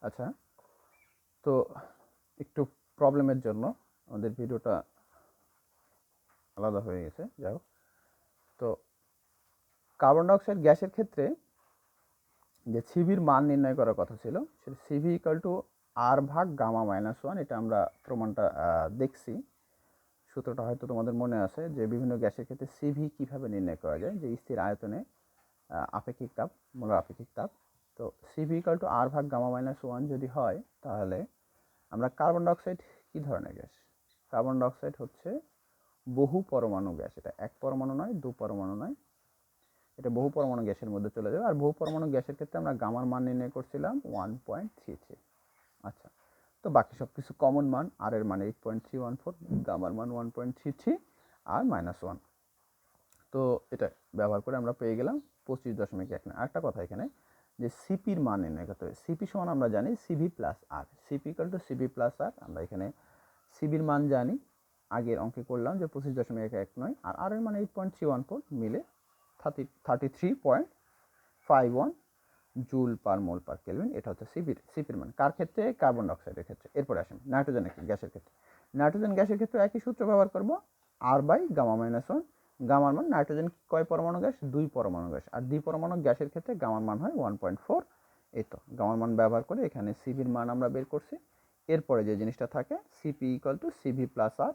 আচ্ছা, তো একটু প্রবলেমের জন্য আমাদের ভিডিওটা আলাদা হয়ে গেছে। যাই হোক, তো কার্বন ডাইঅক্সাইড গ্যাসের ক্ষেত্রে যে সিভির মান নির্ণয় করার কথা ছিল, সেটা সিভি ইকাল টু আর ভাগ গামা মাইনাস ওয়ান। এটা আমরা প্রমাণটা দেখছি। সূত্রটা হয়তো তোমাদের মনে আছে যে বিভিন্ন গ্যাসের ক্ষেত্রে সিভি কীভাবে নির্ণয় করা যায়, যে স্থির আয়তনে আপেক্ষিক তাপ, মোলার আপেক্ষিক তাপ। তো সিভি ইকাল টু আর ভাগ গামা মাইনাস ওয়ান যদি হয়, তাহলে আমরা কার্বন ডাইঅক্সাইড কী ধরনের গ্যাস? কার্বন ডাইঅক্সাইড হচ্ছে বহু পরমাণু গ্যাস। এটা এক পরমাণু নয়, দু পরমাণু নয়, এটা বহু পরমাণু গ্যাসের মধ্যে চলে যাবে। আর বহু পরমাণু গ্যাসের ক্ষেত্রে আমরা গামার মান নির্ণয় করছিলাম 1.33। আচ্ছা, তো বাকি সব কিছু কমন মান। আর এর মান 8.314, গামার মান 1.33 আর -1। তো এটা ব্যবহার করে আমরা পেয়ে গেলাম 25.1। আরেকটা কথা এখানে, যে সিপির মান নির্ণয় করতে হবে। সিপি সমান আমরা জানি CV plus R, CP equal to CV plus R. আমরা এখানে সিবির মান জানি, আগের অঙ্কে করলাম যে 25.19, আর আর এর মান 8.314 মিলে 33.51 জুল পার মোল পার কেলভিন। এটা হচ্ছে সিপির মান। কার ক্ষেত্রে? কার্বন ডাইঅক্সাইডের ক্ষেত্রে। এরপরে আসেন নাইট্রোজেন গ্যাসের ক্ষেত্রে। নাইট্রোজেন গ্যাসের ক্ষেত্রে একই সূত্র ব্যবহার করব, আর বাই গামা মাইনাস ওয়ান। গামার মান, নাইট্রোজেন কয় পরমাণু গ্যাস? 2 পরমাণু গ্যাস। আর দ্বিপরমাণু গ্যাসের ক্ষেত্রে গামার মান হয় 1.4। এই তো গামার মান ব্যবহার করে এখানে সিভির মান আমরা বের করছি। এরপরে যে জিনিসটা থাকে, CP equal to CV plus R.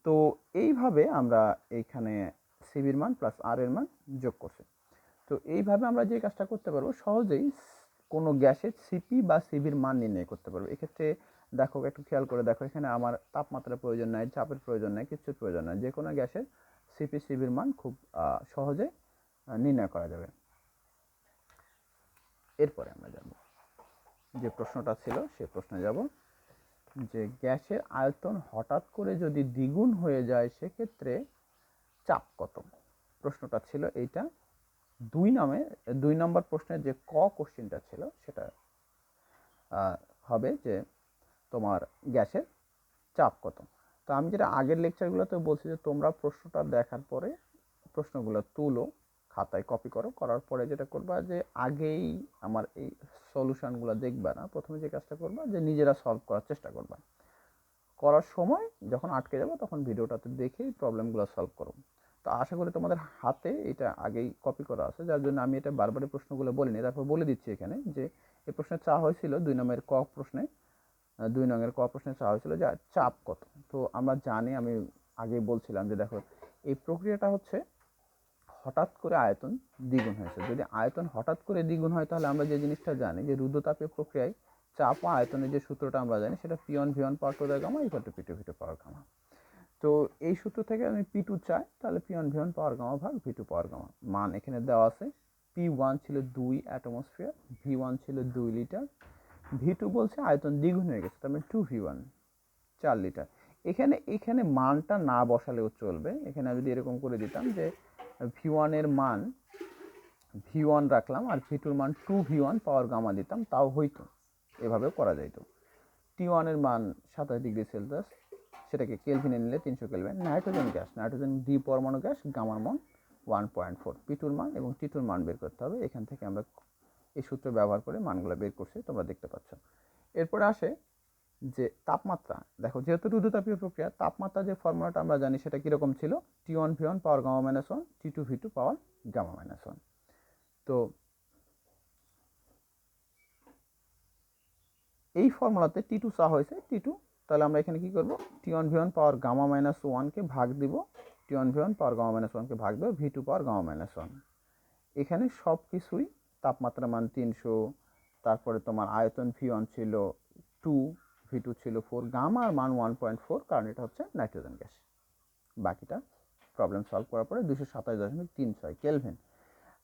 তো এইভাবে আমরা এইখানে সিভির মান প্লাস আর এর মান যোগ করছি। তো এইভাবে আমরা যে কাজটা করতে পারবো, সহজেই কোনো গ্যাসের সিপি বা সিভির মান নির্ণয় করতে পারবো। এক্ষেত্রে দেখো, একটু খেয়াল করে দেখো, এখানে আমার তাপমাত্রার প্রয়োজন নাই, চাপের প্রয়োজন নাই, কিছুর প্রয়োজন নাই। যে কোনো গ্যাসের সিপি সিভির মান খুব সহজে নির্ণয় করা যাবে। এরপরে আমরা যাব যে প্রশ্নটা ছিল, সে প্রশ্নে যাব, যে গ্যাসের আয়তন হঠাৎ করে যদি দ্বিগুণ হয়ে যায়, সেক্ষেত্রে চাপ কত? প্রশ্নটা ছিল এইটা। 2 নম্বর প্রশ্নের যে কোশ্চেনটা ছিল, সেটা হবে যে তোমার গ্যাসের চাপ কত। তো আমি যেটা আগের লেকচারগুলোতে বলছি, যে তোমরা প্রশ্নটা দেখার পরে প্রশ্নগুলো তুলো, খাতায় কপি করো, করার পরে যেটা করবা, যে আগেই আমার এই সলিউশনগুলো দেখবা না, প্রথমে যে কাজটা করবা, যে নিজেরা সলভ করার চেষ্টা করবা। করার সময় যখন আটকে যাবো, তখন ভিডিওটাতে দেখেই প্রবলেমগুলো সলভ করো। তো আশা করি তোমাদের হাতে এটা আগেই কপি করা আছে, যার জন্য আমি এটা বারবারই প্রশ্নগুলো বলিনি। তারপর বলে দিচ্ছি এখানে, যে এই প্রশ্নে চাওয়া হয়েছিল 2 নম্বরের ক প্রশ্নে, 2 নংয়ের ক প্রশ্নে চাওয়া হয়েছিল যে চাপ কত। তো আমরা জানি, আমি আগেই বলছিলাম যে দেখো, এই প্রক্রিয়াটা হচ্ছে হঠাৎ করে আয়তন দ্বিগুণ হয়েছে। যদি আয়তন হঠাৎ করে দ্বিগুণ হয়, তাহলে আমরা যে জিনিসটা জানি, যে রুদ্ধতাপীয় প্রক্রিয়ায় চাপ ও আয়তনের যে সূত্রটা আমরা জানি, সেটা P1 V1 power to the gamma equal to P2 V2 power gamma. তো এই সূত্র থেকে আমি P2 চাই, তাহলে P1 V1 পাওয়ার গামা ভাগ V2 পাওয়ার গামা। মান এখানে দেওয়া আছে। P1 ছিল 2 অ্যাটমসফিয়ার, V1 ছিল 2 লিটার, V2 বলছে আয়তন দ্বিগুণ হয়ে গেছে, তার মানে 2V1 4 লিটার। এখানে মানটা না বসালেও চলবে। এখানে আমি যদি এরকম করে দিতাম, যে V1 এর মান V1 রাখলাম, আর V2 এর মান 2V1 পাওয়ার গামা দিতাম, তাও হইতো, এভাবেও করা যাইতো। T1 এর মান 27 ডিগ্রি সেলসিয়াস, সেটাকে কেলভিনে নিলে 300 কেলভিন। নাইট্রোজেন গ্যাস, নাইট্রোজেন দ্বিপরমাণু গ্যাস, গামার মান 1.4। P2 এর মান এবং T2 এর মান বের করতে হবে। এখান থেকে আমরা এই সূত্র ব্যবহার করে মানগুলো বের করছি, তোমরা দেখতে পাচ্ছ। এরপরে আসে যে তাপমাত্রা। দেখো, যেহেতু রুদ্ধতাপীয় প্রক্রিয়া, তাপমাত্রা যে ফর্মুলাটা আমরা জানি, সেটা কীরকম ছিল? T1 V1 power gamma minus 1, T2 V2 power gamma minus 1। তো এই ফর্মুলাতে T2 চাওয়া হয়েছে, T2, তাহলে আমরা এখানে কি করব? T1 V1 power gamma minus 1কে ভাগ দিব, T1 V1 power gamma minus 1কে ভাগ দেবো V2 পাওয়ার গামা মাইনাস 1। এখানে সব কিছুই, তাপমাত্রা মান 300, তারপরে তোমার আয়তন V1 ছিল 2, V2 ছিল 4, গামার মান 1.4, কারণ এটা হচ্ছে নাইট্রোজেন গ্যাস। বাকিটা প্রবলেম সলভ করার পরে 227.36 কেলভিন।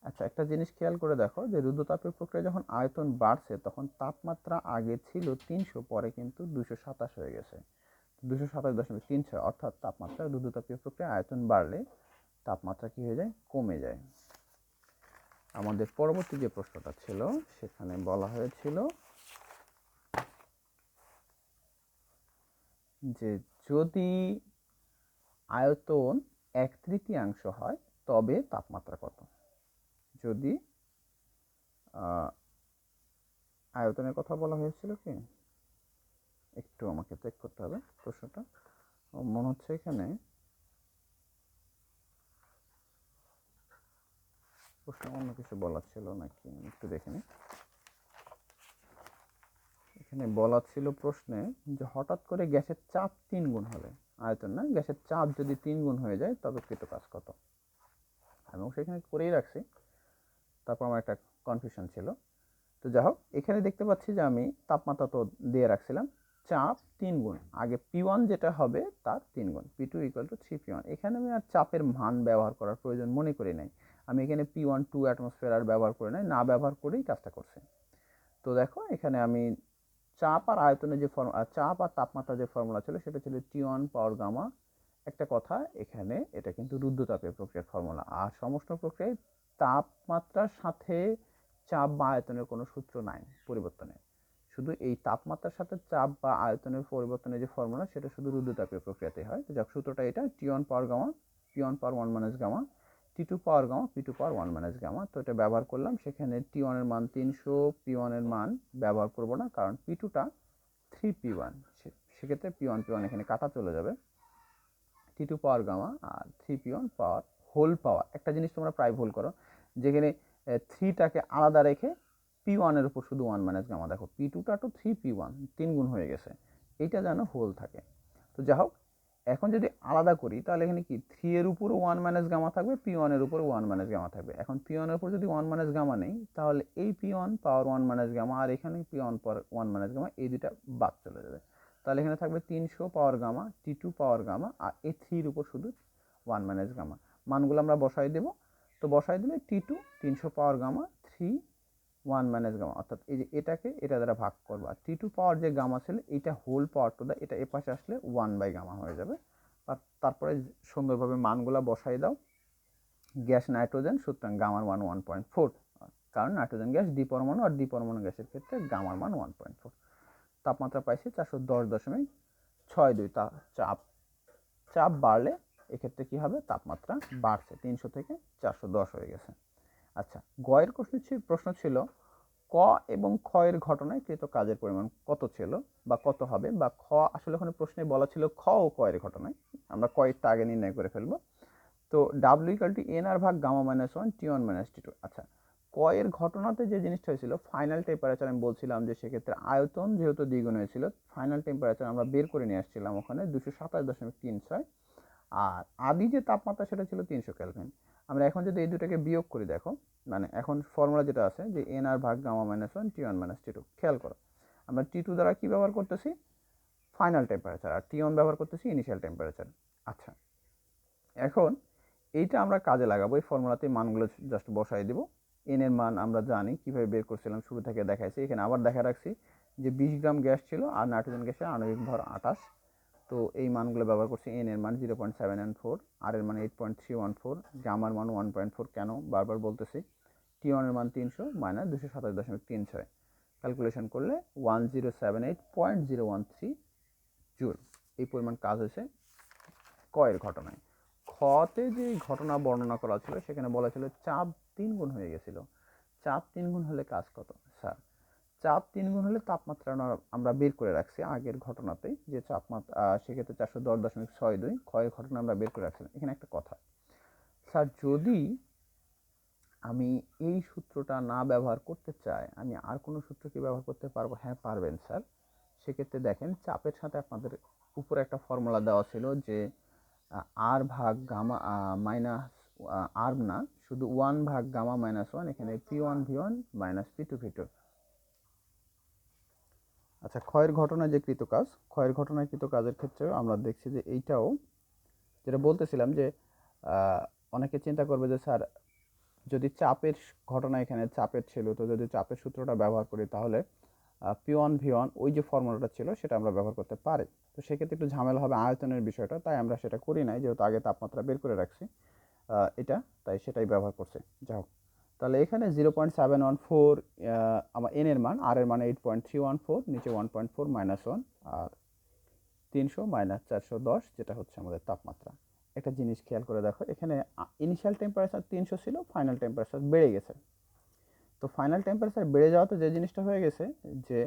আচ্ছা, একটা জিনিস খেয়াল করে দেখো, যে রুদ্ধতাপীয় প্রক্রিয়া যখন আয়তন বাড়ছে, তখন তাপমাত্রা আগে ছিল 300, পরে কিন্তু 227 হয়ে গেছে। 227.36, অর্থাৎ তাপমাত্রা, রুদ্ধতাপীয় প্রক্রিয়া আয়তন বাড়লে তাপমাত্রা কি হয়ে যায়? কমে যায়। আমাদের পরবর্তী যে প্রশ্নটা ছিল, সেখানে বলা হয়েছিল যে যদি আয়তন 1/3 হয়, তবে তাপমাত্রা কত? যদি আয়তনের কথা বলা হয়েছিল কি, একটু আমাকে চেক করতে হবে প্রশ্নটা। মনে হচ্ছে এখানে প্রশ্ন অন্য কিছু বলা ছিল নাকি, একটু দেখে নিই। এখানে বলা ছিল প্রশ্নে যে হঠাৎ করে গ্যাসের চাপ 3 গুণ হলে, আয়তন না, গ্যাসের চাপ যদি 3 গুণ হয়ে যায় তবে কৃত কাজ কত। এবং সেখানে করেই রাখছি, তারপর আমার একটা কনফিউশন ছিল। তো যাই হোক, এখানে দেখতে পাচ্ছি যে আমি তাপমাত্রা তো দিয়ে রাখছিলাম, চাপ 3 গুণ, আগে P1 যেটা হবে তার 3 গুণ, P2 = 3P1। এখানে আমি আর চাপের মান ব্যবহার করার প্রয়োজন মনে করি নাই। আমি এখানে P1 2 অ্যাটমসফিয়ার আর ব্যবহার করে নাই, না ব্যবহার করেই কাজটা করছি। তো দেখো এখানে আমি চাপ আর আয়তনের যে চাপ আর তাপমাত্রা যে ফর্মুলা ছিল সেটা ছিল T1 পাওয়ার গামা। একটা কথা, এখানে এটা কিন্তু রুদ্ধতাপীয় প্রক্রিয়ার ফর্মুলা, আর সমষ্ণ প্রক্রিয়ায় তাপমাত্রার সাথে চাপ বা আয়তনের কোনো সূত্র নাই পরিবর্তনের, শুধু এই তাপমাত্রার সাথে চাপ বা আয়তনের পরিবর্তনের যে ফর্মুলা সেটা শুধু রুদ্ধতাপীয় প্রক্রিয়াতেই হয়। তো যাক, সূত্রটা এটা T1 power gamma P1 power 1 minus gamma T2 power gamma P2 power 1 minus gamma. তো এটা ব্যবহার করলাম, সেখানে T1 এর মান 300, P1 এর মান ব্যবহার করব না, কারণ P2টা 3P1, সেক্ষেত্রে P1 এখানে কাটা চলে যাবে। T2 পাওয়ার গামা আর 3P1 পাওয়ার হোল পাওয়ার। একটা জিনিস তোমরা প্রায় ভুল করো, যেখানে 3টাকে আলাদা রেখে P1 এর উপর শুধু 1 মাইনাস গামা, দেখো P2টা তো 3P1 3 গুণ হয়ে গেছে, এইটা যেন হোল থাকে। তো যাই হোক, এখন যদি আলাদা করি তাহলে এখানে কি 3 এর উপর 1 মাইনাস গামা থাকবে, P1 এর উপর 1 মাইনাস গামা থাকবে। এখন P1 এর উপর যদি 1 মাইনাস গামা নেই, তাহলে এই P1 পাওয়ার 1 মাইনাস গামা আর এখানে P1 পাওয়ার 1 মাইনাস গামা, এই দুইটা বাদ চলে যাবে। তাহলে এখানে থাকবে 300 পাওয়ার গামা T2 পাওয়ার গামা, আর এই 3 এর উপর শুধু 1 মাইনাস গামা। মানগুলো আমরা বসাই দেব। তো বসাই দিলে T2 300 পাওয়ার গামা 3 1 মাইনাস গামা, অর্থাৎ এই যে এটাকে এটা দ্বারা ভাগ করবো, আর T2 পাওয়ার যে গামা ছিল এটা হোল পাওয়ার টু দা, এটা এপাশে আসলে 1 বাই গামা হয়ে যাবে। আর তারপরে সুন্দরভাবে মানগুলো বসাই দাও। গ্যাস নাইট্রোজেন, সুতরাং গামার মান 1.4, কারণ নাইট্রোজেন গ্যাস দ্বিপরমাণু, আর দ্বিপরমাণু গ্যাসের ক্ষেত্রে গামার মান 1.4। তাপমাত্রা পাইছি 410.62। চাপ চাপ বাড়লে এক্ষেত্রে কি হবে, তাপমাত্রা বাড়ছে, 300 থেকে 410 হয়ে গেছে। আচ্ছা, গয়ের প্রশ্ন ছিল ক এবং খ এর ঘটনায় কৃত কাজের পরিমাণ কত ছিল বা কত হবে, বা খ আসলে ওখানে প্রশ্নে বলা ছিল খ ও ক এর ঘটনায়, আমরা ক এরটা আগে নির্ণয় করে ফেলবো। তো W = NR ভাগ gamma minus 1 T1 minus T2। আচ্ছা, ক এর ঘটনাতে যে জিনিসটা হয়েছিল, ফাইনাল টেম্পারেচার, আমি বলছিলাম যে সেক্ষেত্রে আয়তন যেহেতু দ্বিগুণ হয়েছিল, ফাইনাল টেম্পারেচার আমরা বের করে নিয়ে আসছিলাম ওখানে 227.36, আর আদি যে তাপমাত্রা সেটা ছিল 300 কেলভিন। আমরা এখন যদি এই দুটাকে বিয়োগ করি, দেখো মানে এখন ফর্মুলা যেটা আছে যে NR ভাগ gamma minus 1 T1 minus T2, খেয়াল করো আমরা T2 দ্বারা কি ব্যবহার করতেছি, ফাইনাল টেম্পারেচার, আর T1 ব্যবহার করতেছি ইনিশিয়াল টেম্পারেচার। আচ্ছা, এখন এইটা আমরা কাজে লাগাবো, এই ফর্মুলাতে মানগুলো জাস্ট বসাই দিব। এন এর মান আমরা জানি কিভাবে বের করছিলাম, শুরু থেকে দেখাইছি, এখানে আবার দেখা রাখছি যে 20 গ্রাম গ্যাস ছিল আর নাইট্রোজেন গ্যাসের আণবিক ভর 28। তো এই মানগুলো ব্যবহার করছি। এন এর মান 0.714, আর এর মান 8.314, গামার মান 1.4, কেন বারবার বলতেছি। T1 এর মান 300 মাইনাস 227.36, ক্যালকুলেশন করলে 1078.013 জুল। এই পরিমাণ কাজ হয়েছে ক এর ঘটনায়। খতে যে ঘটনা বর্ণনা করা ছিল সেখানে বলা ছিল চাপ 3 গুণ হয়ে গেছিল। চাপ 3 গুণ হলে কাজ কত স্যার? চাপ 3 গুণ হলে তাপমাত্রা আমরা বের করে রাখছি আগের ঘটনাতেই, যে তাপমাত্রা সেক্ষেত্রে 410.62 ক্ষয়ের ঘটনা আমরা বের করে রাখছিলাম। এখানে একটা কথা স্যার, যদি আমি এই সূত্রটা না ব্যবহার করতে চাই, আমি আর কোনো সূত্র কি ব্যবহার করতে পারবো? হ্যাঁ পারবেন স্যার। সেক্ষেত্রে দেখেন, চাপের সাথে আপনাদের উপরে একটা ফর্মুলা দেওয়া ছিল যে আর ভাগ গামা মাইনাস আর না, শুধু 1 ভাগ গামা মাইনাস 1, এখানে P1 V1 minus P2 V2। আচ্ছা, ক্ষয়ের ঘটনায় যে কৃত কাজ, ক্ষয়ের ঘটনায় কৃত কাজের ক্ষেত্রে আমরা দেখছি যে এইটাও যেটা বলতেছিলাম যে অনেকে চিন্তা করবে যে স্যার যদি চাপের ঘটনা, এখানে চাপের ছিল, তো যদি চাপের সূত্রটা ব্যবহার করি তাহলে P1 V1 ওই যে ফর্মুলাটা ছিল সেটা আমরা ব্যবহার করতে পারি। তো সেক্ষেত্রে একটু ঝামেলা হবে আয়তনের বিষয়টা, তাই আমরা সেটা করি নাই, যেহেতু আগে তাপমাত্রা বের করে রাখছি এটা, তাই সেটাই ব্যবহার করছে। যাই হোক, তাহলে এখানে 0.714 আমার এন এর মান, আর এর মান 8.314, নিচে 1.4 মাইনাস 1, আর 300 মাইনাস 410, যেটা হচ্ছে আমাদের তাপমাত্রা। একটা জিনিস খেয়াল করে দেখো, এখানে ইনিশিয়াল টেম্পারেচার 300 ছিল, ফাইনাল টেম্পারেচার বেড়ে গেছে। তো ফাইনাল টেম্পারেচার বেড়ে যাওয়াতে যে জিনিসটা হয়ে গেছে যে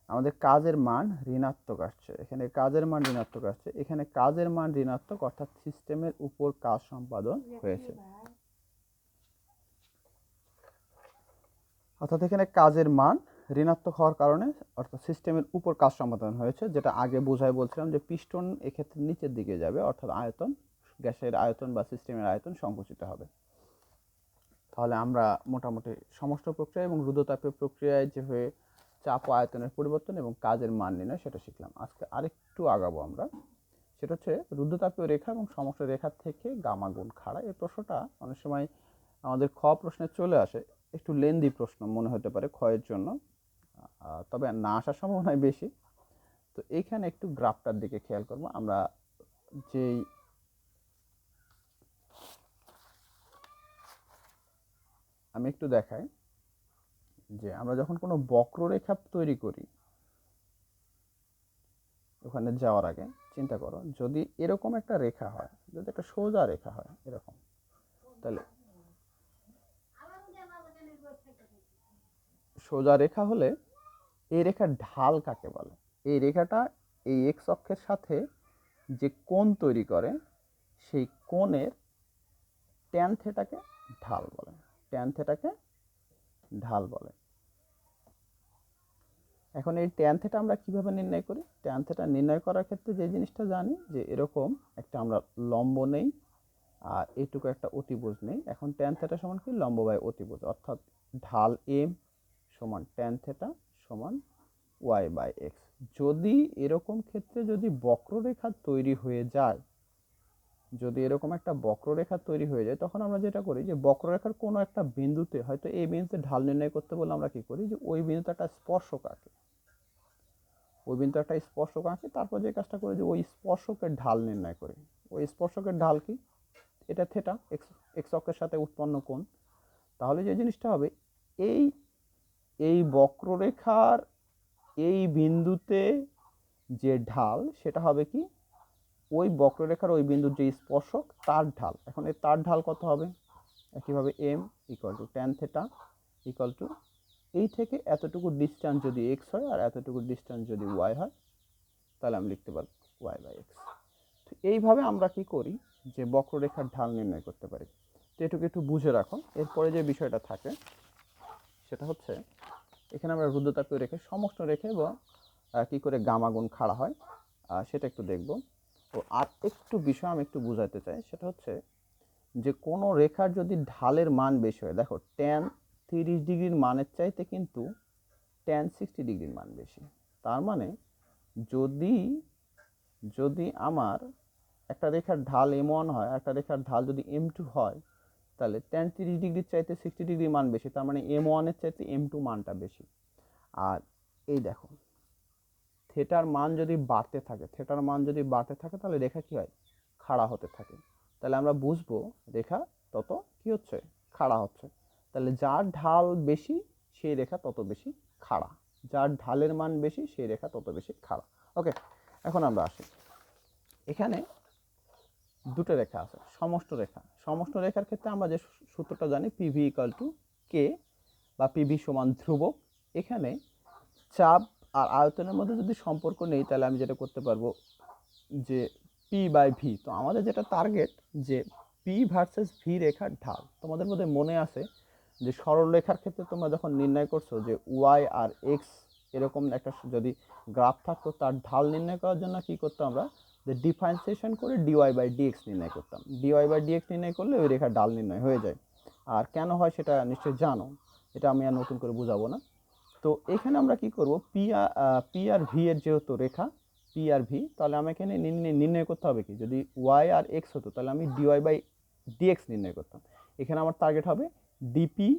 আমাদের কাজের মান ঋণাত্মক আসছে, এখানে কাজের মান ঋণাত্মক আসছে, এখানে কাজের মান ঋণাত্মক, অর্থাৎ সিস্টেমের উপর কাজ সম্পাদন হয়েছে। অর্থাৎ এখানে কাজের মান ঋণাত্মক হওয়ার কারণে অর্থাৎ সিস্টেমের উপর কাজ সম্পাদন হয়েছে, যেটা আগে বোঝায় বলছিলাম যে পিস্টন এক্ষেত্রে নিচের দিকে যাবে, অর্থাৎ আয়তন, গ্যাসের আয়তন বা সিস্টেমের আয়তন সংকুচিত হবে। তাহলে আমরা মোটামুটি সমস্ত প্রক্রিয়া এবং রুদ্ধতাপীয় প্রক্রিয়ায় যেভাবে চাপ ও আয়তনের পরিবর্তন এবং কাজের মান নির্ণয় সেটা শিখলাম। আজকে আরেকটু আগাবো আমরা, সেটা হচ্ছে রুদ্ধতাপীয় রেখা এবং সমস্ত রেখা থেকে গামা গুণ খাড়া। এই প্রশ্নটা অনেক সময় আমাদের খ প্রশ্নে চলে আসে, একটু লেন্দি প্রশ্ন মনে হতে পারে ক্ষয়ের জন্য, তবে না আসার সম্ভাবনাই বেশি। তো এইখানে একটু গ্রাফটার দিকে খেয়াল করবো আমরা, যেই আমি একটু দেখাই যে আমরা যখন কোনো বক্ররেখা তৈরি করি, ওখানে যাওয়ার আগে চিন্তা করো যদি এরকম একটা রেখা হয়, যদি একটা সোজা রেখা হয় এরকম, তাহলে সোজা রেখা হলে এই রেখার ঢাল কাকে বলে? এই রেখাটা এই এক্স অক্ষের সাথে যে কোণ তৈরি করে সেই কোণের ট্যান থেটাকে ঢাল বলে, ট্যান থেটাকে ঢাল বলে। এখন এই ট্যান থেটা আমরা কিভাবে নির্ণয় করি? ট্যান থেটা নির্ণয় করার ক্ষেত্রে যে জিনিসটা জানি যে এরকম একটা আমরা লম্ব নেই আর এইটুকু একটা অতিভুজ নেই। এখন ট্যান থেটা সমান কি? লম্ব বাই অতিভুজ, অর্থাৎ ঢাল এম সমান ট্যান থেটা সমান ওয়াই বাই এক্স। যদি এরকম ক্ষেত্রে যদি বক্ররেখা তৈরি হয়ে যায়, যদি এরকম একটা বক্ররেখা তৈরি হয়ে যায়, তখন আমরা যেটা করি যে বক্ররেখার কোনো একটা বিন্দুতে, হয়তো এই বিন্দুতে ঢাল নির্ণয় করতে বললে আমরা কি করি যে ওই বিন্দুতে একটা স্পর্শক আঁকি, ওই বিন্দুতে একটা স্পর্শক আঁকি, তারপর যে কাজটা করি যে ওই স্পর্শকের ঢাল নির্ণয় করি। ওই স্পর্শকের ঢাল কি? এটা থেটা, এক্স অক্ষের সাথে উৎপন্ন কোণ। তাহলে যে জিনিসটা হবে, এই এই বক্ররেখার এই বিন্দুতে যে ঢাল সেটা হবে কি? ওই বক্ররেখার ওই বিন্দুর যে স্পর্শক তার ঢাল। এখন এই তার ঢাল কত হবে? একইভাবে M equal to tan theta equal to এই থেকে এতটুকু ডিস্টেন্স যদি এক্স হয় আর এতটুকু ডিস্টেন্স যদি ওয়াই হয়, তাহলে আমি লিখতে পারবো ওয়াই বাই এক্স। তো এইভাবে আমরা কি করি যে বক্ররেখার ঢাল নির্ণয় করতে পারি। তো এটুকু একটু বুঝে রাখো। এরপরে যে বিষয়টা থাকে সেটা হচ্ছে এখানে আমরা রুদ্ধতাপীয় রেখে, সমস্ত রেখে এবং কী করে গামা গুণ খাড়া হয় সেটা একটু দেখব। তো আর একটু বিষয় আমি একটু বুঝাতে চাই, সেটা হচ্ছে যে কোনো রেখার যদি ঢালের মান বেশি হয়, দেখো ট্যান 30 ডিগ্রির মানের চাইতে কিন্তু ট্যান 60 ডিগ্রির মান বেশি। তার মানে যদি যদি আমার একটা রেখার ঢাল M1 হয়, একটা রেখার ঢাল যদি M2 হয়, তাহলে ট্যান 30 ডিগ্রির চাইতে 60 ডিগ্রির মান বেশি, তার মানে M1 এর চাইতে M2 মানটা বেশি। আর এই দেখো থেটার মান যদি বাড়তে থাকে, থেটার মান যদি বাড়তে থাকে তাহলে রেখা কি হয়? খাড়া হতে থাকে। তাহলে আমরা বুঝবো রেখা তত কি হচ্ছে? খাড়া হচ্ছে। তাহলে যার ঢাল বেশি সেই রেখা তত বেশি খাড়া, যার ঢালের মান বেশি সেই রেখা তত বেশি খাড়া। ওকে, এখন আমরা আসি, এখানে দুটো রেখা আছে, সমস্ত রেখা। সমস্ত রেখার ক্ষেত্রে আমরা যে সূত্রটা জানি পিভি ইকুয়াল টু কে বা পিভি সমান ধ্রুবক। এখানে চাপ আর আয়তনের মধ্যে যদি সম্পর্ক নেই, তাহলে আমি যেটা করতে পারবো যে পি বাই ভি। তো আমাদের যেটা টার্গেট যে পি ভার্সেস ভি রেখার ঢাল। তোমাদের মধ্যে মনে আছে যে সরল রেখার ক্ষেত্রে তোমরা যখন নির্ণয় করছো যে ওয়াই আর এক্স এরকম একটা যদি গ্রাফ থাকতো, তার ঢাল নির্ণয় করার জন্য কি করতাম আমরা? যে ডিফারেন্সিয়েশন করে ডিওয়াই বাই ডিএক্স নির্ণয় করতাম। ডিওয়াই বাই ডিএক্স নির্ণয় করলে ওই রেখার ঢাল নির্ণয় হয়ে যায়। আর কেন হয় সেটা নিশ্চয়ই জানো, এটা আমি আর নতুন করে বুঝাবো না। তো এখানে আমরা কি করব, পি আর ভি এর যেহেতু রেখা পি আর ভি, তাহলে আমি এখানে নির্ণয় করতে হবে কি? যদি ওয়াই আর এক্স হতো তাহলে আমি ডিওয়াই বাই ডিএক্স নির্ণয় করতাম। এখানে আমার টার্গেট হবে ডিপি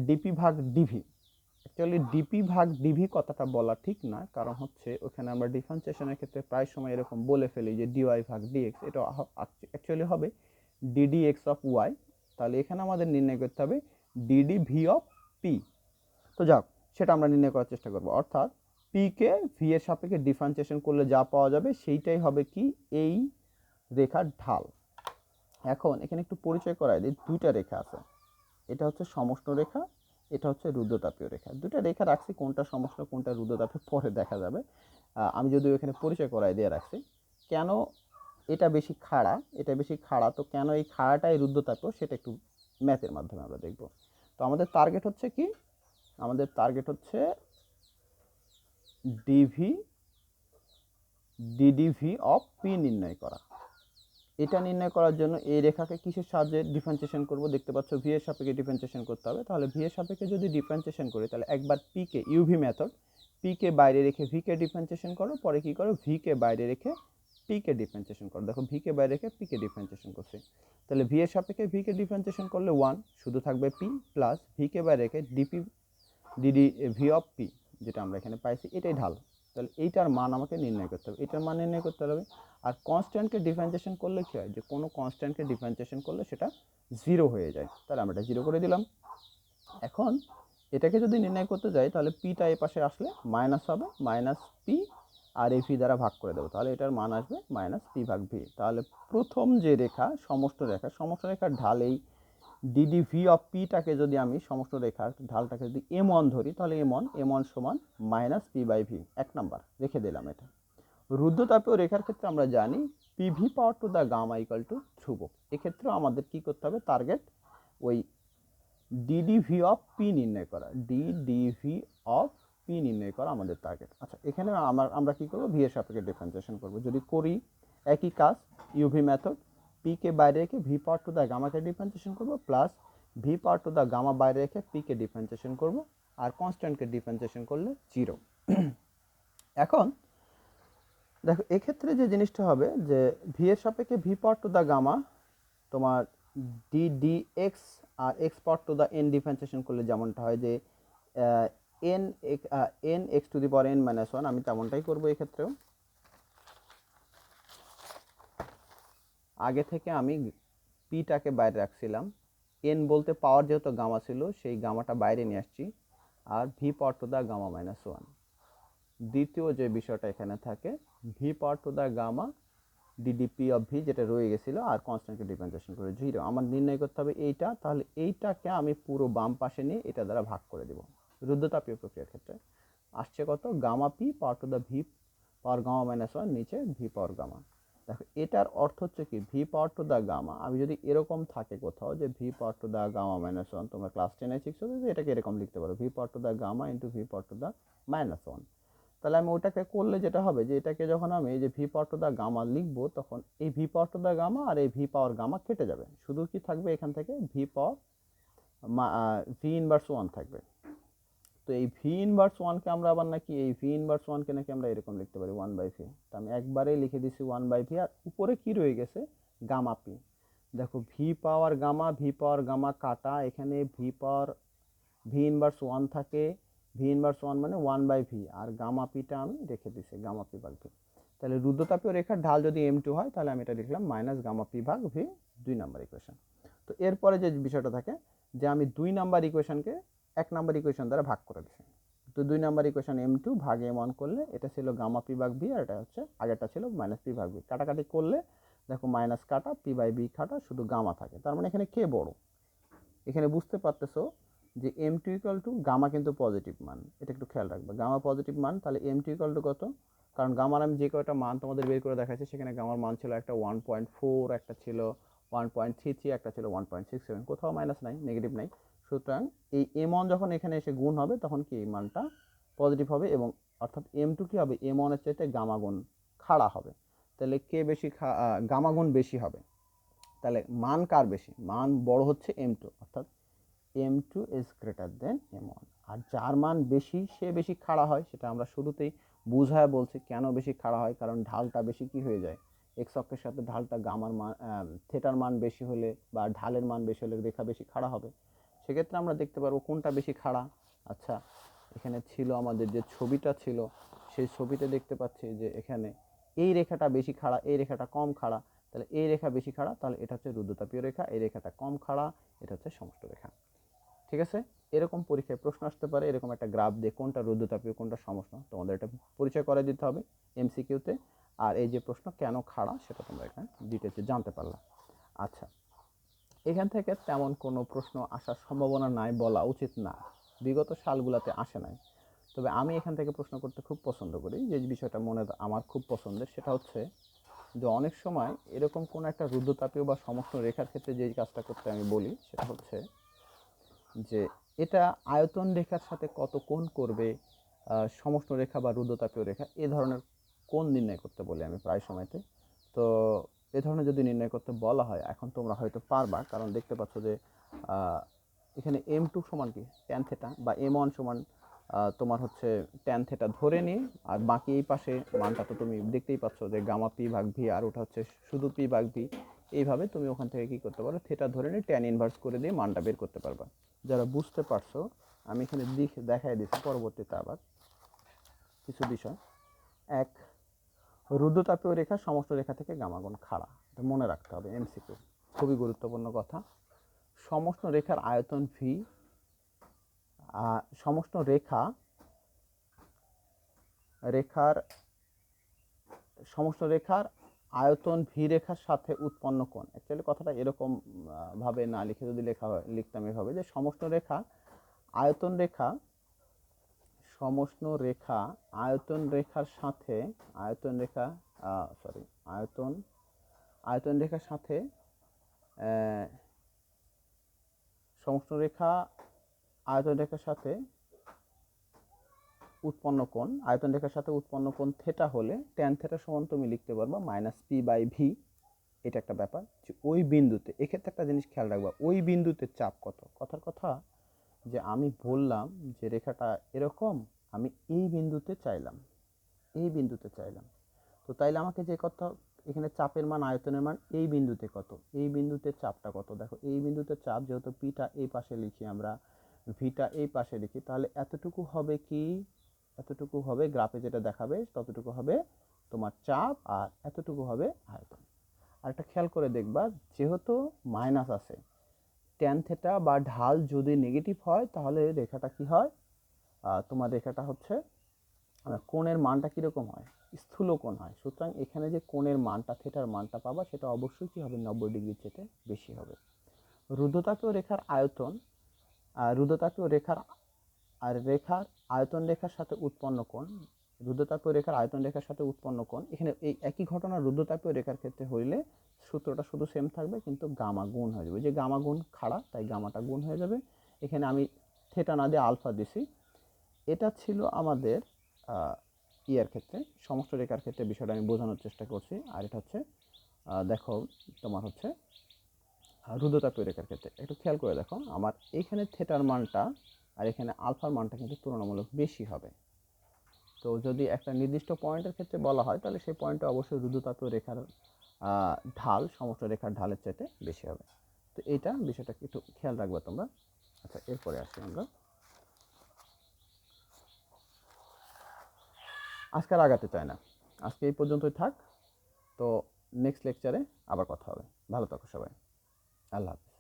ডিপি ভাগ ডিভি। অ্যাকচুয়ালি ডিপি ভাগ ডিভি কথাটা বলা ঠিক না, কারণ হচ্ছে ওখানে আমরা ডিফারেন্সিয়েশনের ক্ষেত্রে প্রায় সময় এরকম বলে ফেলি যে ডিওয়াই ভাগ ডিএক্স, এটা অ্যাকচুয়ালি হবে ডিডি এক্স অফ ওয়াই। তাহলে এখানে আমাদের নির্ণয় করতে হবে ডিডি ভি অফ পি। তো যাক, সেটা আমরা নির্ণয় করার চেষ্টা করব, অর্থাৎ পি কে ভি এর সাপেক্ষে ডিফারেন্সিয়েশন করলে যা পাওয়া যাবে সেইটাই হবে কি? এই রেখার ঢাল। এখন এখানে একটু পরিচয় করাই দিই, দুইটা রেখা আছে, এটা হচ্ছে সমষ্ণ রেখা, এটা হচ্ছে রুদ্রতাপীয় রেখা। দুটো রেখা রাখছি, কোনটা সমষ্ণ কোনটা রুদ্রতাপীয় পরে দেখা যাবে। আমি যদিও এখানে পরিচয় করাই দিয়ে রাখছি। কেন এটা বেশি খাড়া, এটা বেশি খাড়া, তো কেন এই খাড়াটাই রুদ্রতাপীয় সেটা একটু ম্যাথের মাধ্যমে আমরা দেখব। তো আমাদের টার্গেট হচ্ছে কি, আমাদের টার্গেট হচ্ছে ডিডিভি অফ পি নির্ণয় করা। এটা নির্ণয় করার জন্য এই রেখাকে কিসের সাহায্যে ডিফারেন্সিয়েশন করব, দেখতে পাচ্ছ ভি এর সাপেক্ষে ডিফারেন্সিয়েশন করতে হবে। তাহলে ভি এর সাপেক্ষে যদি ডিফারেন্সিয়েশন করি, তাহলে একবার P K UV method, P কে বাইরে রেখে ভি কে ডিফারেন্সিয়েশন করো, পরে কি করো ভি কে বাইরে রেখে পি কে ডিফারেন্সিয়েশন করো। দেখো ভি কে বাইরে রেখে পি কে ডিফারেন্সিয়েশন করছি, তাহলে ভি এর সাপেক্ষে ভি কে ডিফারেন্সিয়েশন করলে 1 শুধু থাকবে পি, প্লাস ভি কে বাইরে রেখে ডিডি ভি অফ পি যেটা আমরা এখানে পাইছি এটাই ঢাল। তাহলে এইটার মান আমাকে নির্ণয় করতে হবে, এটার মান নির্ণয় করতে হবে। আর কনস্ট্যান্টকে ডিফারেন্সিয়েশন করলে কী হয়, যে কোনো কনস্ট্যান্টকে ডিফারেন্সিয়েশন করলে সেটা 0 হয়ে যায়। তাহলে আমরা এটা 0 করে দিলাম। এখন এটাকে যদি নির্ণয় করতে যাই, তাহলে পিটা এ পাশে আসলে মাইনাস হবে, মাইনাস পি, আর এই ভি দ্বারা ভাগ করে দেবো, তাহলে এটার মান আসবে মাইনাস পি ভাগ ভি। তাহলে প্রথম যে রেখা সমষ্ণ রেখার ঢাল এই ডিডি ভি অফ পিটাকে যদি আমি সমষ্ণ রেখার ঢালটাকে যদি এম1 ধরি, তাহলে এম1 সমান minus P by V, 1 number রেখে দিলাম। এটা রুদ্রতাপীয় রেখার ক্ষেত্রে আমরা জানি PV power to the gamma equal to ধ্রুবক। এক্ষেত্রে আমাদের কি করতে হবে, টার্গেট ওই ডিডিভি অফ পি নির্ণয় করা, ডিডিভি অফ পি নির্ণয় করা আমাদের টার্গেট। আচ্ছা, এখানে আমরা কি করব, ভি এর সাপেক্ষে ডিফারেন্সিয়েশন করব। যদি করি একই কাজ, ইউভি মেথড, পি কে বাইরে রেখে ভি পাওয়ার টু দ্য গামাকে ডিফারেন্সিয়েশন করব, plus V power to the gamma বাইরে রেখে পি কে ডিফারেন্সিয়েশন করব, আর কনস্ট্যান্টকে ডিফারেন্সিয়েশন করলে 0। এখন দেখো এক্ষেত্রে যে জিনিসটা হবে, যে ভি এর সাপেক্ষে V power to the gamma তোমার ডি এক্স আর X power to the N differentiation করলে যেমনটা হয়, যে N X to the power N minus 1, আমি তেমনটাই করবো এক্ষেত্রেও। আগে থেকে আমি পিটাকে বাইরে রাখছিলাম, এন বলতে পাওয়ার যেহেতু গামা ছিল সেই গামাটা বাইরে নিয়ে আসছি, আর V power to the gamma minus 1। দ্বিতীয় যে বিষয়টা এখানে থাকে, V power to the gamma DDP of V যেটা রয়ে গেছিলো, আর কনস্ট্যান্টকে ডিফারেন্সিয়েশন করে 0। আমার নির্ণয় করতে হবে এইটা, তাহলে এইটাকে আমি পুরো বাম পাশে নিয়ে এটা দ্বারা ভাগ করে দেব। রুদ্রতাপীয় প্রক্রিয়ার ক্ষেত্রে আসছে কত, gamma P power to the V power gamma minus 1 নিচে ভি পাওয়ার গামা। দেখো এটার অর্থ হচ্ছে কি, V power to the gamma, আমি যদি এরকম থাকে কোথাও যে V power to the gamma minus 1, তোমরা ক্লাস 10-এ শিখছো যে এটাকে এরকম লিখতে পারো, V power to the gamma into V power to the minus 1। তাহলে আমি ওটাকে করলে যেটা হবে, যে এটাকে যখন আমি এই যে V power to the gamma লিখবো, তখন এই V power to the gamma আর এই ভি পাওয়ার গামা কেটে যাবে, শুধু কি থাকবে এখান থেকে ভি পাওয়ার ভি ইনভার্স 1 থাকবে। তো এই ভি ইনভার্স 1কে আমরা আবার নাকি এই ভি ইনভার্স 1কে নাকি আমরা এরকম লিখতে পারি 1/ভি। তো আমি একবারেই লিখে দিছি 1/ভি, আর উপরে কি রয়ে গেছে, গামা পি। দেখো ভি পাওয়ার গামা কাটা, এখানে ভি ইনভার্স 1 থাকে, ভি ইনভার্স 1 মানে 1/ভি, আর গামা পিটা আমি রেখে দিছি গামা পি ভাগ ভি। তাহলে রুদ্রতাপীয় রেখার ঢাল যদি m2 হয়, তাহলে আমি এটা লিখলাম মাইনাস গামা পি ভাগ ভি, 2 নাম্বার ইকুয়েশন। তো এরপরে যে বিষয়টা থাকে, যে আমি 2 নাম্বার ইকুয়েশনকে 1 নাম্বার ইকুয়েশন দ্বারা ভাগ করে দিছি। তো 2 নাম্বার ইকুয়েশন m2 ভাগ m1 করলে এটা ছিল গামা পি ভাগ ভি, আর এটা হচ্ছে আগেরটা ছিল মাইনাস পি ভাগ ভি। কাটাকাটি করলে দেখো মাইনাস কাটা, পি বাই বি কাটা, শুধু গামা থাকে। তার মানে এখানে কে বড়, এখানে বুঝতে পারতেছো যে m2 ইকুয়াল টু গামা কিন্তু পজিটিভ মান, এটা একটু খেয়াল রাখবে, গামা পজিটিভ মান। তাহলে m2 ইকুয়াল টু কত, কারণ গামার আমি যে কয়টা মান তোমাদের বের করে দেখাচ্ছি, সেখানে গামার মান ছিল একটা 1.4, একটা ছিল 1.33, একটা ছিল 1.67, কোথাও মাইনাস নাই, নেগেটিভ নাই। সুতরাং এই m1 যখন এখানে এসে গুণ হবে, তখন কি এই মানটা পজিটিভ হবে, এবং অর্থাৎ m2 কি হবে, m1 এর চাইতে গামা গুণ খাড়া হবে। তাহলে কে বেশি গামা গুণ বেশি হবে, তাহলে মান কার বেশি, মান বড় হচ্ছে m2, অর্থাৎ m2 is greater than m1। আর যার মান বেশি সে বেশি খাড়া হয়, সেটা আমরা শুরুতেই বুঝায় বলছি কেন বেশি খাড়া হয়, কারণ ঢালটা বেশি কি হয়ে যায়, এক্স অক্ষের সাথে ঢালটা গামার মান থেটার মান বেশি হলে বা ঢালের মান বেশি হলে রেখা বেশি খাড়া হবে। সেক্ষেত্রে আমরা দেখতে পারবো কোনটা বেশি খাড়া। আচ্ছা, এখানে ছিল আমাদের যে ছবিটা ছিল, সেই ছবিতে দেখতে পাচ্ছি যে এখানে এই রেখাটা বেশি খাড়া, এই রেখাটা কম খাড়া। তাহলে এই রেখা বেশি খাড়া, তাহলে এটা হচ্ছে রুদ্রতাপীয় রেখা, এই রেখাটা কম খাড়া, এটা হচ্ছে সমষ্ণ রেখা। ঠিক আছে, এরকম পরীক্ষায় প্রশ্ন আসতে পারে, এরকম একটা গ্রাফ দিয়ে কোনটা রুদ্রতাপীয় কোনটা সমষ্ণ, তোমাদের এটা পরিচয় করে দিতে হবে এমসিকিউতে। আর এই যে প্রশ্ন কেন খাড়া, সেটা তোমরা এখানে ডিটেলসে জানতে পারলা। আচ্ছা, এখান থেকে তেমন কোনো প্রশ্ন আসার সম্ভাবনা নাই বলা উচিত না, বিগত সালগুলোতে আসে নাই। তবে আমি এখান থেকে প্রশ্ন করতে খুব পছন্দ করি, যে বিষয়টা মনে আমার খুব পছন্দের সেটা হচ্ছে যে অনেক সময় এরকম কোনো একটা রুদ্ধতাপীয় বা সমষ্ণ রেখার ক্ষেত্রে যেই কাজটা করতে আমি বলি সেটা হচ্ছে যে এটা আয়তন রেখার সাথে কত কোণ করবে, সমষ্ণ রেখা বা রুদ্ধতাপীয় রেখা এ ধরনের কোণ নির্ণয় করতে বলি আমি প্রায় সময়তে। তো এ ধরনের যদি নির্ণয় করতে বলা হয়, এখন তোমরা হয়তো পারবা, কারণ দেখতে পাচ্ছ যে এখানে M2 সমান কি ট্যান থেটা, বা M1 সমান তোমার হচ্ছে ট্যান থেটা ধরে নিয়ে, আর বাকি এই পাশে মানটা তো তুমি দেখতেই পাচ্ছ যে গামা পি ভাগ ভি, আর ওটা হচ্ছে শুধু পি ভাগ ভি। এইভাবে তুমি ওখান থেকে কি করতে পারো, থেটা ধরে নিয়ে ট্যান ইনভার্স করে দিয়ে মানটা বের করতে পারবা। যারা বুঝতে পারছো আমি এখানে দেখাই দিচ্ছি পরবর্তীতে আবার কিছু বিষয়। এক, রুদ্ধতাপীয় রেখা সমষ্ণ রেখা থেকে গামাগুণ খাড়া, এটা মনে রাখতে হবে, এমসিকিউ, খুবই গুরুত্বপূর্ণ কথা। সমষ্ণ রেখার আয়তন ভি, সমষ্ণ সমষ্ণ রেখার আয়তন ভি রেখার সাথে উৎপন্ন কোণ। অ্যাকচুয়ালি কথাটা এরকম ভাবে না লিখে যদি লিখতাম এভাবে, যে সমষ্ণ রেখা আয়তন রেখার সাথে আয়তন রেখার সাথে সমষ্ণ রেখা আয়তন রেখার সাথে উৎপন্ন কোণ, আয়তন রেখার সাথে উৎপন্ন কোণ থেটা হলে ট্যান থেটা সমান তুমি লিখতে পারবা মাইনাস পি বাই ভি। এটা একটা ব্যাপার যে ওই বিন্দুতে, এক্ষেত্রে একটা জিনিস খেয়াল রাখবা, ওই বিন্দুতে চাপ কত। কথার কথা যে আমি বললাম যে রেখাটা এরকম, আমি এই বিন্দুতে চাইলাম, তো তাইলে আমাকে যে কথা এখানে চাপের মান আয়তনের মান এই বিন্দুতে কত, এই বিন্দুতে চাপটা কত। দেখো এই বিন্দুতে চাপ যেহেতু পিটা এই পাশে লিখি আমরা, ভিটা এই পাশে লিখি, তাহলে এতটুকু হবে কি, এতটুকু হবে গ্রাফে যেটা দেখাবে ততটুকু হবে তোমার চাপ, আর এতটুকু হবে আয়তন। আর একটা খেয়াল করে দেখবা, যেহেতু মাইনাস আছে, ট্যান থেটা বা ঢাল যদি নেগেটিভ হয় তাহলে রেখাটা কি হয়, তোমার রেখাটা হচ্ছে কোণের মানটা কীরকম হয়, স্থূল কোণ হয়। সুতরাং এখানে যে কোণের মানটা, থেটার মানটা পাবা, সেটা অবশ্যই কী হবে, 90 ডিগ্রির চেয়ে বেশি হবে। রুদ্ধতাপীয় রেখার আয়তন, রুদ্ধতাপীয় রেখার আয়তন রেখার সাথে উৎপন্ন কোণ, রুদ্ধতাপীয় রেখার আয়তন রেখার সাথে উৎপন্ন কোণ, এখানে এই একই ঘটনা রুদ্ধতাপীয় রেখার ক্ষেত্রে হইলে সূত্রটা শুধু সেম থাকবে, কিন্তু গামা গুণ হয়ে যাবে, যে গামা গুণ খাড়া তাই গামাটা গুণ হয়ে যাবে। এখানে আমি থেটা না দিয়ে আলফা দিছি। এটা ছিল আমাদের ইয়ার ক্ষেত্রে, সমস্ত রেখার ক্ষেত্রে বিষয়টা আমি বোঝানোর চেষ্টা করছি। আর এটা হচ্ছে দেখো তোমার হচ্ছে রুদ্ধতাপীয় রেখার ক্ষেত্রে একটু খেয়াল করে দেখো, আমার এখানে থেটার মানটা আর এখানে আলফার মানটা কিন্তু তুলনামূলক বেশি হবে। তো যদি একটা নির্দিষ্ট পয়েন্টের ক্ষেত্রে বলা হয়, তাহলে সেই পয়েন্টে অবশ্যই রুদ্ধতাপীয় রেখার ঢাল সমস্ত রেখার ঢালের চাইতে বেশি হবে। তো এইটা বিষয়টা একটু খেয়াল রাখবে তোমরা। আচ্ছা, এরপরে আসি আমরা, আজকে আর আগাতে চাই না, আজকে এই পর্যন্তই থাক। তো নেক্সট লেকচারে আবার কথা হবে। ভালো থাকো সবাই, আল্লাহ হাফিজ।